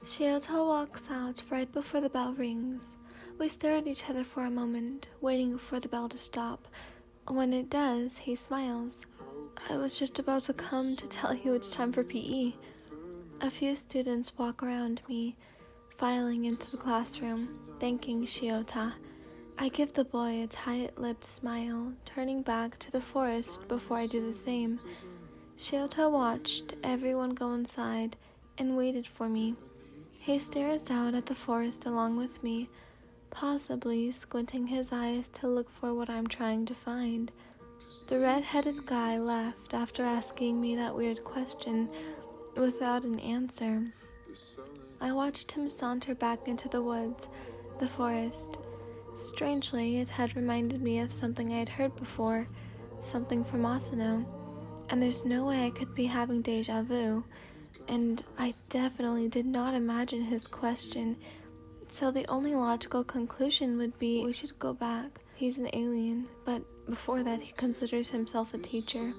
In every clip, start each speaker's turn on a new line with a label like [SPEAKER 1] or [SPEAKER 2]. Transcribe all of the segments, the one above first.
[SPEAKER 1] Szīrso walks out right before the bell rings. We stare at each other for a moment, waiting for the bell to stop. When it does, he smiles. I was just about to come to tell you it's time for PE. A few students walk around me, filing into the classroom, thanking Szīrso. I give the boy a tight-lipped smile, turning back to the forest before I do the same. Szīrso watched everyone go inside and waited for me. He stares out at the forest along with me, possibly squinting his eyes to look for what I'm trying to find. The red-headed guy left after asking me that weird question without an answer. I watched him saunter back into the woods, the forest. Strangely, it had reminded me of something I had heard before, something from Mᴜsɪᴄ, and there's no way I could be having deja vu, and I definitely did not imagine his question, so the only logical conclusion would be we should go back. He's an alien, but before that he considers himself a teacher.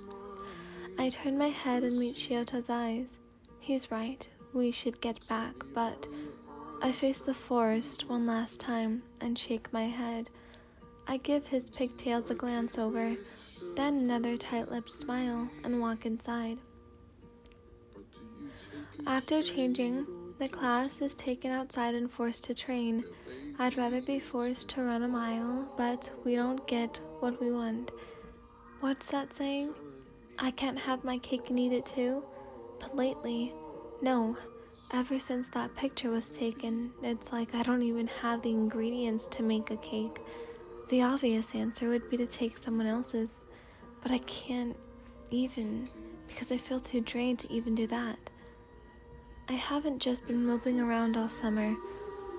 [SPEAKER 1] I turn my head and meet Szīrso's eyes. He's right, we should get back, but I face the forest one last time and shake my head. I give his pigtails a glance over, then another tight-lipped smile, and walk inside. After changing, the class is taken outside and forced to train. I'd rather be forced to run a mile, but we don't get what we want. What's that saying? I can't have my cake and eat it too? But lately, no. Ever since that picture was taken, it's like I don't even have the ingredients to make a cake. The obvious answer would be to take someone else's, but I can't even, because I feel too drained to even do that. I haven't just been moping around all summer,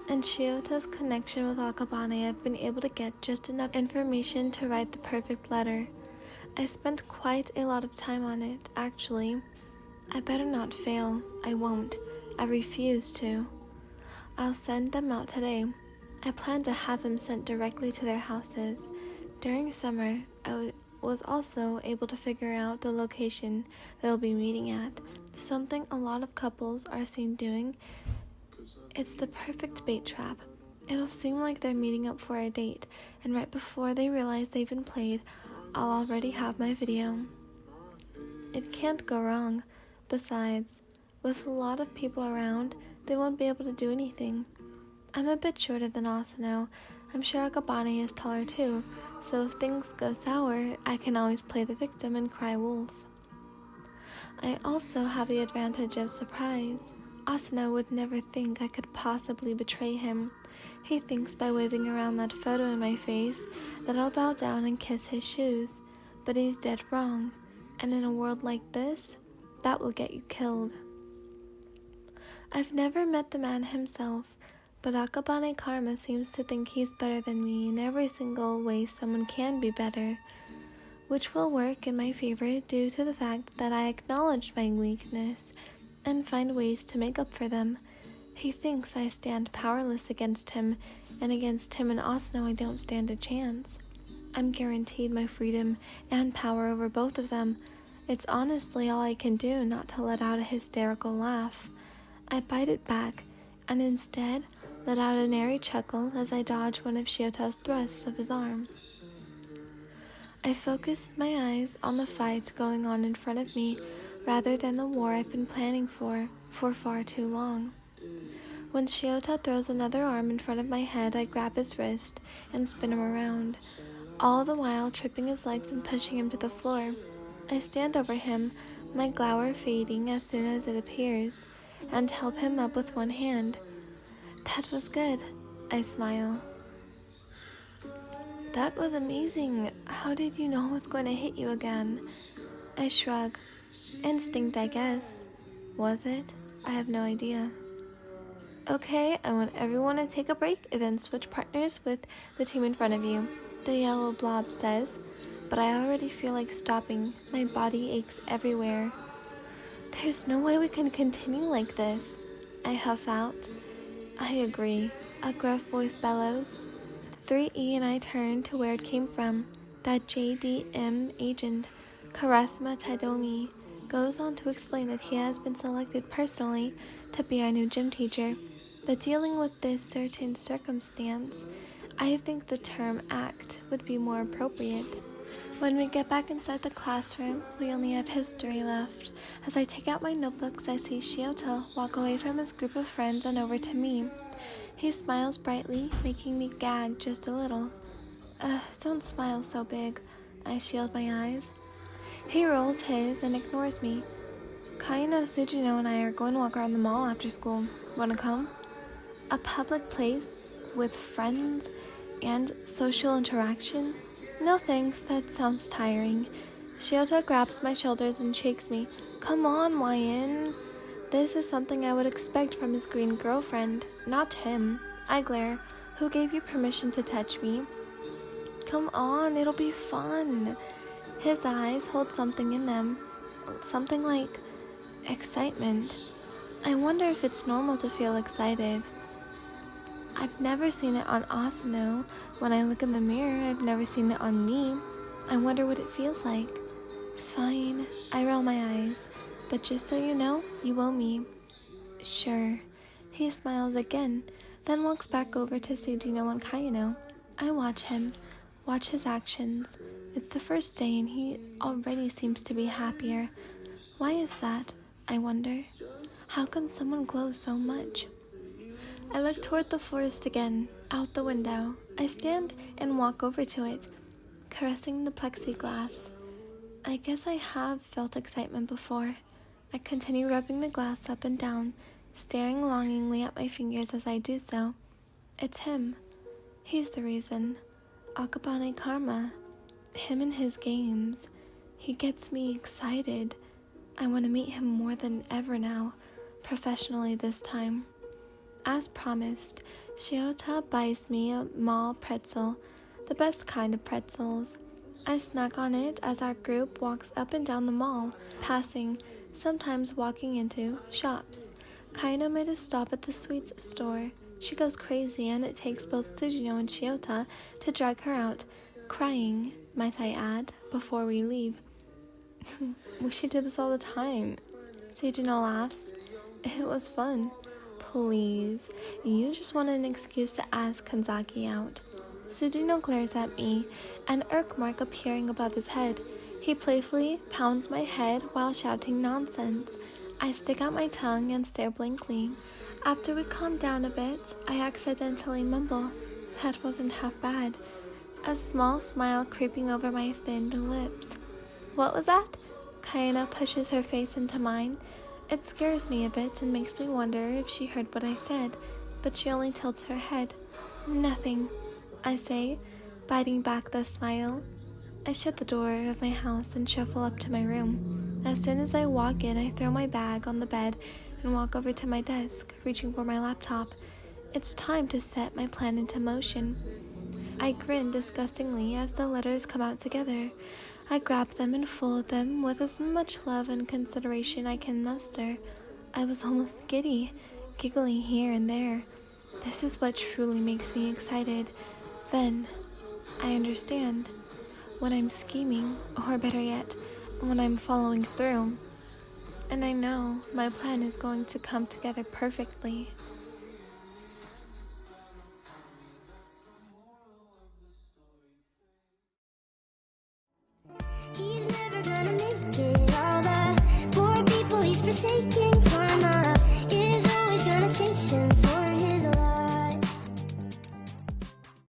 [SPEAKER 1] and Szīrso's connection with Akabane, I've been able to get just enough information to write the perfect letter. I spent quite a lot of time on it, actually. I better not fail. I won't. I refuse to. I'll send them out today. I plan to have them sent directly to their houses. During summer, I was also able to figure out the location they'll be meeting at, something a lot of couples are seen doing. It's the perfect bait trap. It'll seem like they're meeting up for a date, and right before they realize they've been played, I'll already have my video. It can't go wrong. Besides, with a lot of people around, they won't be able to do anything. I'm a bit shorter than Mᴜsɪᴄ. I'm sure Akabane is taller too, so if things go sour, I can always play the victim and cry wolf. I also have the advantage of surprise. Mᴜsɪᴄ would never think I could possibly betray him. He thinks by waving around that photo in my face that I'll bow down and kiss his shoes, but he's dead wrong, and in a world like this, that will get you killed. I've never met the man himself, but Akabane Karma seems to think he's better than me in every single way someone can be better, which will work in my favor due to the fact that I acknowledge my weakness and find ways to make up for them. He thinks I stand powerless against him, and against him and Mᴜsɪᴄ I don't stand a chance. I'm guaranteed my freedom and power over both of them. It's honestly all I can do not to let out a hysterical laugh. I bite it back, and instead let out an airy chuckle as I dodge one of Szīrso's thrusts of his arm. I focus my eyes on the fight going on in front of me, rather than the war I've been planning for far too long. When Szīrso throws another arm in front of my head, I grab his wrist and spin him around, all the while tripping his legs and pushing him to the floor. I stand over him, my glower fading as soon as it appears, and help him up with one hand. That was good, I smile. That was amazing. How did you know I was going to hit you again? I shrug. Instinct, I guess. Was it? I have no idea. Okay, I want everyone to take a break and then switch partners with the team in front of you, the yellow blob says, but I already feel like stopping. My body aches everywhere. There's no way we can continue like this, I huff out. I agree, a gruff voice bellows. The 3E and I turn to where it came from, that JDM agent, Charisma Taidomi. goes on to explain that he has been selected personally to be our new gym teacher, but dealing with this certain circumstance, I think the term act would be more appropriate. When we get back inside the classroom, we only have history left. As I take out my notebooks, I see Szīoto walk away from his group of friends and over to me. He smiles brightly, making me gag just a little. Don't smile so big. I shield my eyes. He rolls his and ignores me. Kaino, Sujino, and I are going to walk around the mall after school. Wanna come? A public place with friends and social interaction? No thanks, that sounds tiring. Szīoto grabs my shoulders and shakes me. Come on, Wyan. This is something I would expect from his green girlfriend, not him. I glare. Who gave you permission to touch me? Come on, it'll be fun. His eyes hold something in them. Something like excitement. I wonder if it's normal to feel excited. I've never seen it on Asano. When I look in the mirror, I've never seen it on me. I wonder what it feels like. Fine. I roll my eyes. But just so you know, you owe me. Sure. He smiles again, then walks back over to Sujino and Kaino. I watch him, watch his actions. It's the first day and he already seems to be happier. Why is that? I wonder. How can someone glow so much? I look toward the forest again, out the window. I stand and walk over to it, caressing the plexiglass. I guess I have felt excitement before. I continue rubbing the glass up and down, staring longingly at my fingers as I do so. It's him. He's the reason. Akabane karma. Him and his games. He gets me excited. I want to meet him more than ever now, professionally this time. As promised, Szīoto buys me a mall pretzel, the best kind of pretzels. I snack on it as our group walks up and down the mall, passing, sometimes walking into, shops. Kaino made a stop at the sweets store. She goes crazy and it takes both Sujino and Szīoto to drag her out, crying, might I add, before we leave. We should do this all the time. Sujino laughs. It was fun. Please, you just wanted an excuse to ask Kanzaki out. Sujino glares at me, an irk mark appearing above his head. He playfully pounds my head while shouting nonsense. I stick out my tongue and stare blankly. After we calm down a bit, I accidentally mumble. That wasn't half bad. A small smile creeping over my thinned lips. What was that? Kaino pushes her face into mine. It scares me a bit and makes me wonder if she heard what I said, but she only tilts her head. Nothing, I say, biting back the smile. I shut the door of my house and shuffle up to my room. As soon as I walk in, I throw my bag on the bed and walk over to my desk, reaching for my laptop. It's time to set my plan into motion. I grin disgustingly as the letters come out together. I grab them and fold them with as much love and consideration I can muster. I was almost giddy, giggling here and there. This is what truly makes me excited. Then, I understand. When I'm scheming, or better yet, when I'm following through. And I know my plan is going to come together perfectly.
[SPEAKER 2] He's never gonna make it. All the poor people he's forsaken.